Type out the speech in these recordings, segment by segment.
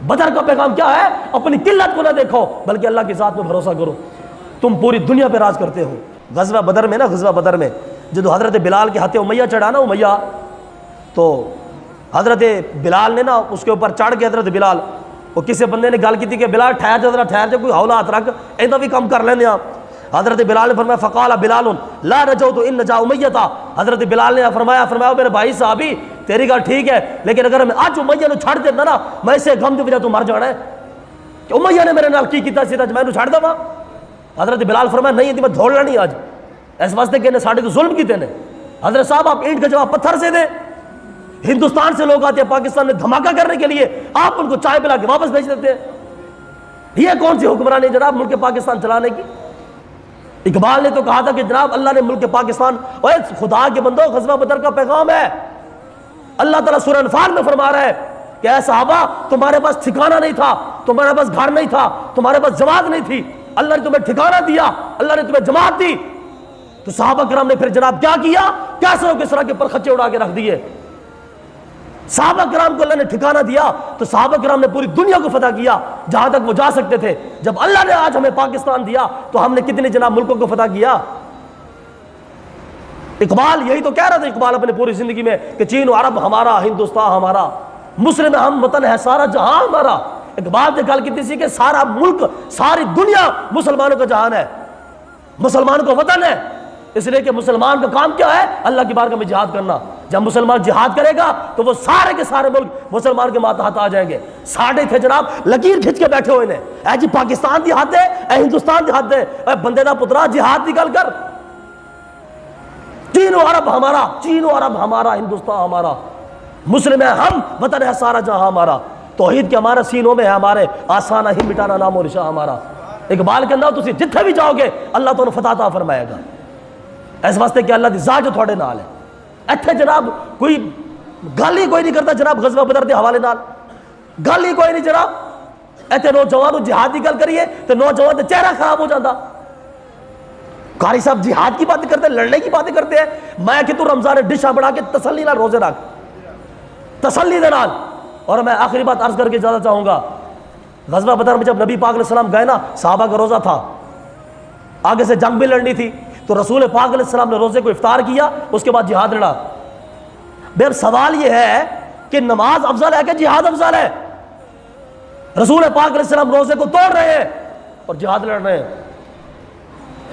بدر کا پیغام کیا ہے؟ اپنی قلت کو نہ دیکھو بلکہ اللہ کی ذات میں بھروسہ کرو، تم پوری دنیا پہ راج کرتے ہو۔ غزوہ بدر میں جب حضرت بلال کے ہاتھے امیہ چڑھا نا، امیہ، تو حضرت بلال نے نا اس کے اوپر چڑھ کے، حضرت بلال، وہ کسی بندے نے گل کی تھی کہ بلال ٹھہر جا ذرا، ٹھہر جا، کوئی ہولا ہاتھ رکھ، ایسا بھی کام کر لینے آپ۔ حضرت بلال نے فرمایا فقال بلال لا نجوت ان نجا امیہ تھا، حضرت بلال نے فرمایا میرے بھائی صحابی تیری گل ٹھیک ہے، لیکن اگر میں آج امیہ نو چھڑ دینا نا، میں اسے غم دی وجہ تو مر جانا ہے کہ امیہ نے میرے نال کی کیتا سی، میں نو چھڑ دوا۔ حضرت بلال فرمایا نہیں میں دھوڑنا نہیں آج، اس واسطے کہ ساڈے کو ظلم کیتے نے۔ حضرت صاحب آپ اینٹ کا جواب پتھر سے دیں، ہندوستان سے لوگ آتے ہیں پاکستان میں دھماکہ کرنے کے لیے، آپ ان کو چائے پلا کے واپس بھیج دیتے ہیں۔ یہ کون سی حکمرانی جناب ملک پاکستان چلانے کی؟ اقبال نے تو کہا تھا کہ جناب اللہ نے ملک پاکستان، اوے خدا کے بندو غزوہ بدر کا پیغام ہے، اللہ تعالیٰ سورہ انفال میں فرما رہا ہے کہ اے صحابہ تمہارے پاس ٹھکانہ نہیں تھا، تمہارے پاس گھر نہیں تھا، تمہارے پاس جماعت نہیں تھی، اللہ نے تمہیں ٹھکانہ دیا، اللہ نے تمہیں جماعت دی۔ تو صحابہ کرام نے پھر جناب کیا کیا؟ کیسے ہو کس طرح کے پرخچے اڑا کے رکھ دیے۔ صحابہ کرام کو اللہ نے ٹھکانہ دیا تو صحابہ کرام نے پوری دنیا کو فتح کیا جہاں تک وہ جا سکتے تھے۔ جب اللہ نے آج ہمیں پاکستان دیا تو ہم نے کتنے جناب ملکوں کو فتح کیا۔ اقبال یہی تو کہہ رہا تھا، اقبال اپنے پوری زندگی میں کہ چین و عرب ہمارا، ہندوستان ہمارا، مسلم ہم وطن ہے سارا جہاں ہمارا۔ اقبال نے گل کی تھی کہ سارا ملک، ساری دنیا مسلمانوں کا جہان ہے، مسلمانوں کا وطن ہے، اس لیے کہ مسلمان کا کام کیا ہے؟ اللہ کی بارگاہ میں جہاد کرنا۔ جب مسلمان جہاد کرے گا تو وہ سارے کے سارے ملک مسلمان کے ماتحت آ جائیں گے۔ ساڑھے تھے جناب لکیر کھچ کے بیٹھے ہوئے نے، اے جی پاکستان دی حد ہے، اے ہندوستان دی حد ہے، اے بندے دا پترا جہاد کی گل کر۔ چین و عرب ہمارا، چین و عرب ہمارا، ہندوستان ہمارا، مسلم ہے ہم، وطن ہے سارا جہاں ہمارا، توحید کے ہمارے سینوں میں ہے ہمارے، آسانہ ہی مٹانا نام و رشا ہمارا۔ اقبال کے اندر تسی جتھے بھی جاؤ گے اللہ تعالیٰ فتح عطا فرمائے گا، اس واسطے کہ اللہ دی ذات جو تھوڑے نال ہے۔ ایتھے جناب کوئی گل ہی کوئی نہیں کرتا جناب غزوہ بدر دے حوالے نال، گل ہی کوئی نہیں جناب۔ ایتھے نوجوانوں جہاد کی گل کریے تو نوجوان کا چہرہ خراب ہو جاتا۔ قاری صاحب جہاد کی باتیں کرتے ہیں، لڑنے کی باتیں کرتے ہیں، میں کہ تو رمضان ڈشاں بڑھا کے تسلی نال روزے رکھ، تسلی دے نال۔ اور میں آخری بات عرض کر کے زیادہ چاہوں گا، غزوہ بدر میں جب نبی پاک علیہ السلام گئے نا، صحابہ کا روزہ تھا، آگے سے جنگ بھی لڑنی تھی، تو رسول پاک علیہ السلام نے روزے کو افطار کیا، اس کے بعد جہاد لڑا۔ بے سوال یہ ہے کہ نماز افضل ہے کہ جہاد افضل ہے؟ رسول پاک علیہ السلام روزے کو توڑ رہے ہیں اور جہاد لڑ رہے ہیں۔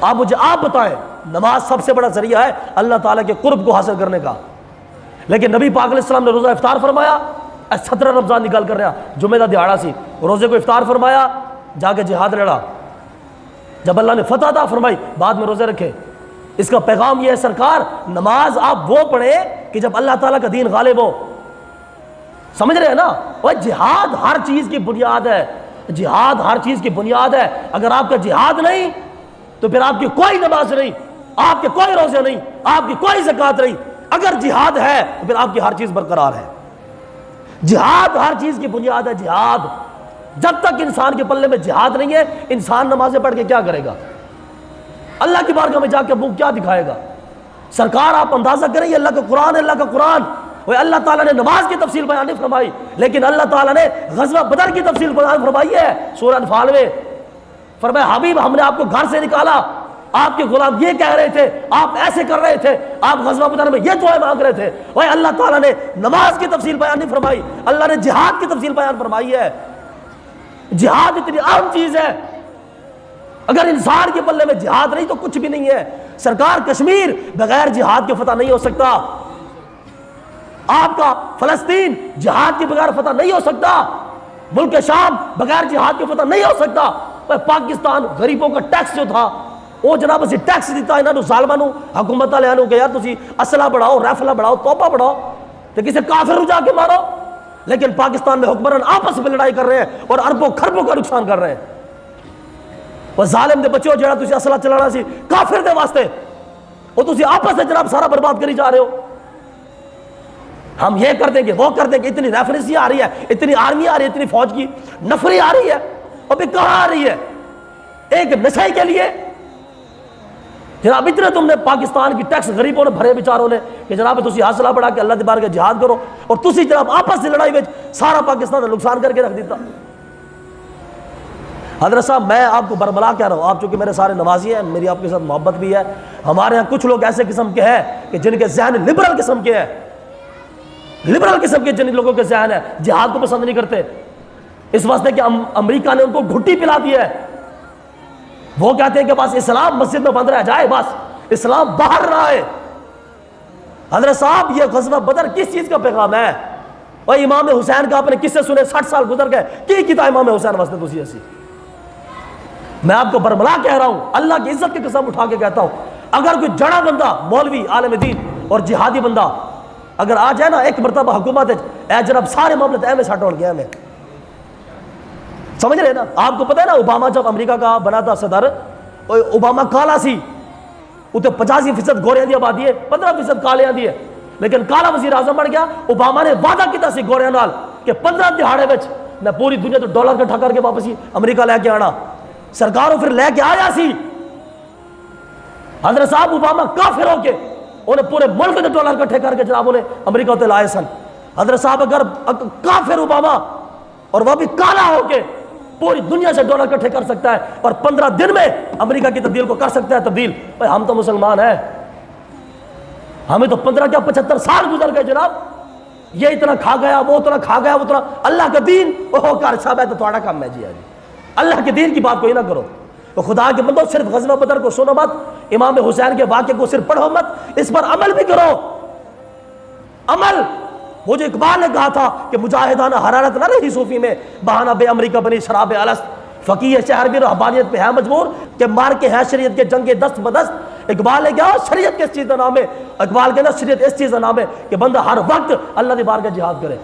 آپ مجھے آپ بتائیں، نماز سب سے بڑا ذریعہ ہے اللہ تعالیٰ کے قرب کو حاصل کرنے کا، لیکن نبی پاک علیہ السلام نے روزہ افطار فرمایا، 17 رمضان نکال کر رہا، جمعہ دا دیہاڑا سی، روزے کو افطار فرمایا، جا کے جہاد لڑا۔ جب اللہ نے فتح عطا فرمائی بعد میں روزے رکھے۔ اس کا پیغام یہ ہے سرکار، نماز آپ وہ پڑھیں کہ جب اللہ تعالیٰ کا دین غالب ہو۔ سمجھ رہے ہیں نا؟ وہ جہاد ہر چیز کی بنیاد ہے، جہاد ہر چیز کی بنیاد ہے۔ اگر آپ کا جہاد نہیں تو پھر آپ کی کوئی نماز نہیں، آپ کے کوئی روزے نہیں، آپ کی کوئی زکوٰۃ نہیں۔ اگر جہاد ہے تو پھر آپ کی ہر چیز برقرار ہے۔ جہاد ہر چیز کی بنیاد ہے، جہاد۔ جب تک انسان کے پلے میں جہاد نہیں ہے، انسان نمازیں پڑھ کے کیا کرے گا؟ اللہ کی بارگاہ میں جا کے منہ کیا دکھائے گا؟ سرکار آپ اندازہ کریں، یہ اللہ کا قرآن ہے، اللہ کا قرآن۔ وہ اللہ تعالیٰ نے نماز کی تفصیل بیان نہیں فرمائی، لیکن اللہ تعالیٰ نے غزوہ بدر کی تفصیل بیان فرمائی ہے سورہ انفال میں۔ فرمایا حبیب ہم نے آپ کو گھر سے نکالا، آپ کے غلام یہ کہہ رہے تھے، آپ ایسے کر رہے تھے، آپ غزوہ بدر میں یہ دعائیں مانگ رہے تھے۔ وہ اللہ تعالیٰ نے نماز کی تفصیل بیان نہیں فرمائی، اللہ نے جہاد کی تفصیل بیان فرمائی ہے۔ جہاد اتنی اہم چیز ہے، اگر انسان کے پلے میں جہاد نہیں تو کچھ بھی نہیں ہے۔ سرکار کشمیر بغیر جہاد کے فتح نہیں ہو سکتا، آپ کا فلسطین جہاد کے بغیر فتح نہیں ہو سکتا، ملک شام بغیر جہاد کے فتح نہیں ہو سکتا۔ پاکستان غریبوں کا ٹیکس جو تھا وہ جناب اسی ٹیکس دیتا انہوں ظالموں حکومت والوں کہ یار تسی اسلحہ بڑھاؤ، رائفلہ بڑھاؤ، توپا بڑھاؤ تو کسی کافر کو جا کے مارو۔ لیکن پاکستان میں حکمران آپس میں لڑائی کر رہے ہیں اور اربوں خربوں کا نقصان کر رہے ہیں۔ وہ ظالم دے بچوں جڑا تسی اسلحہ چلانا سی کافر دے واسطے، وہ تسی آپس میں جناب سارا برباد کری جا رہے ہو۔ ہم یہ کر دیں گے، وہ کر دیں گے، اتنی ریفرنسی آ رہی ہے، اتنی آرمی آ رہی ہے، اتنی فوج کی نفری آ رہی ہے، اور بھی کہاں آ رہی ہے؟ ایک نشے کے لیے جناب اتنے تم نے پاکستان کی ٹیکس غریبوں نے بھرے بیچاروں نے کہ جناب تسی حوصلہ بڑھا کے اللہ دی بارگاہ جہاد کرو، اور تسی جناب آپس کی لڑائی میں سارا پاکستان کا نقصان کر کے رکھ دیتا۔ حضرت صاحب میں آپ کو برملا کہہ رہا ہوں، آپ چونکہ میرے سارے نمازی ہیں، میری آپ کے ساتھ محبت بھی ہے، ہمارے ہاں کچھ لوگ ایسے قسم کے ہیں کہ جن کے ذہن لبرل قسم کے ہیں، لبرل قسم کے جن لوگوں کے ذہن ہے جہاد کو پسند نہیں کرتے، اس واسطے کہ امریکہ نے ان کو گھٹی پلا دی ہے۔ وہ کہتے ہیں کہ بس اسلام مسجد میں بند رہ جائے، بس اسلام باہر رہا ہے۔ حضرت صاحب یہ غزوہ بدر کس چیز کا پیغام ہے؟ اور امام حسین کا آپ نے کس سے سنے، 60 سال گزر گئے، کی کیتا امام حسین واسطے تسی ایسی؟ میں آپ کو برملا کہہ رہا ہوں، اللہ کی عزت کی قسم اٹھا کے کہتا ہوں، اگر کوئی جڑا بندہ مولوی عالم دین اور جہادی بندہ اگر آ جائے نا ایک مرتبہ حکومت اے جناب سارے معاملے ایویں سٹ ہو گیا، میں سمجھ رہے نا؟ آپ کو پتہ ہے نا اوباما جب امریکہ کا بنا تھا صدر، اوباما کالا سی، اتنے 85% گوریاں دی آبادی ہے، 15% کالیاں دی ہے، لیکن کالا وزیر اعظم بن گیا۔ اوباما نے وعدہ کیتا سی گوریاں نال کہ 15 دہاڑے وچ میں پوری دنیا تو ڈالر اکٹھا کر کے واپس ہی امریکہ لے کے آنا، سرکاروں پھر لے کے آیا سی۔ حضرت صاحب اوباما کافر ہو کے انہیں پورے ملک کے ڈالر اکٹھے کر کے جناب انہیں امریکہ تے لائے سن۔ حضرت صاحب اگر کافر اوباما اور وہ بھی کالا ہو کے پوری دنیا سے ڈالر اکٹھے کر سکتا ہے اور 15 دن میں امریکہ کی تبدیل کو کر سکتا ہے تبدیل، بھائی ہم تو مسلمان ہیں، ہمیں تو 15 کیا 75 سال گزر گئے جناب، یہ اتنا کھا گیا وہ اتنا کھا گیا وہ اتنا، اللہ کا دین وہ کر صاحب ہے تو تھوڑا کام ہے جی، اللہ کے دین کی بات کوئی نہ کرو۔ تو خدا کے بندو صرف غزوہ بدر کو سنو مت، امام حسین کے واقعے کو صرف پڑھو مت، اس پر عمل بھی کرو، عمل۔ وہ جو اقبال نے کہا تھا کہ مجاہدانہ حرارت نہ رہی صوفی میں، بہانہ بے امریکہ بنی شراب الست، فقیہ شہر بھی رہبانیت پہ ہے مجبور کہ مار کے ہے شریعت کے جنگ دست بدست۔ اقبال نے کہا شریعت کس چیز کا نام ہے؟ اقبال کے نا شریعت اس چیز کا نام ہے کہ بندہ ہر وقت اللہ کی بارگاہ جہاد کرے۔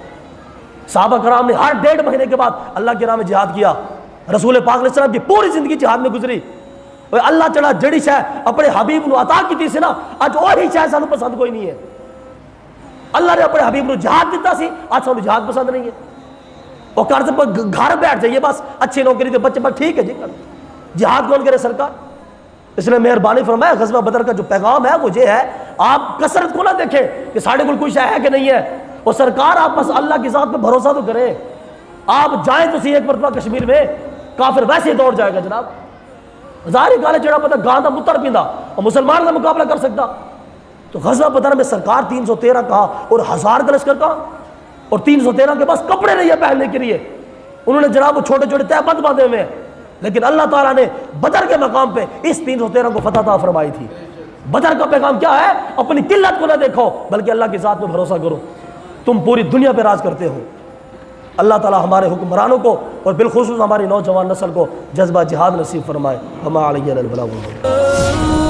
صحابہ کرام نے ہر 1.5 مہینے کے بعد اللہ کی راہ میں جہاد کیا، رسول پاک علیہ السلام کی پوری زندگی جہاد میں گزری۔ اللہ چڑھا جڑی شے اپنے حبیب نو عطا کی سی نا، اج وہی شے سانو پسند کوئی نہیں ہے۔ اللہ نے اپنے حبیب نو جہاد دیتا سی، آج سانو جہاد پسند نہیں ہے۔ وہ قرض پر گھر بیٹھ جائیے بس، اچھی نوکری دے بچے بس ٹھیک ہے جی، جہاد کون کرے سرکار؟ اس نے مہربانی فرمایا غزوہ بدر کا جو پیغام ہے وہ یہ ہے، آپ کثرت کو نہ دیکھیں کہ ساڑھے کل کوئی شے ہے کہ نہیں ہے، اور سرکار آپ بس اللہ کی ذات پہ بھروسہ تو کریں۔ آپ جائیں تو سی ایک مرتبہ کشمیر میں، کافر ویسے ہی دوڑ جائے گا جناب، ظاہری گالے چڑھا پتا گاندہ متر پیندا اور مسلمان کا مقابلہ کر سکتا۔ تو غزوہ بدر میں سرکار 313 کہا اور 1000 کا لشکر کہا، اور 313 کے پاس کپڑے نہیں ہے پہننے کے لیے، انہوں نے جناب وہ چھوٹے چھوٹے تہ بند باندھے ہوئے ہیں، لیکن اللہ تعالیٰ نے بدر کے مقام پہ اس 313 کو فتح عطا فرمائی تھی۔ بدر کا پیغام کیا ہے؟ اپنی قلت کو نہ دیکھو بلکہ اللہ کی ذات میں بھروسہ کرو، تم پوری دنیا پہ راج کرتے ہو۔ اللہ تعالیٰ ہمارے حکمرانوں کو اور بالخصوص ہماری نوجوان نسل کو جذبہ جہاد نصیب فرمائے۔ وما علینا الا البلاغ۔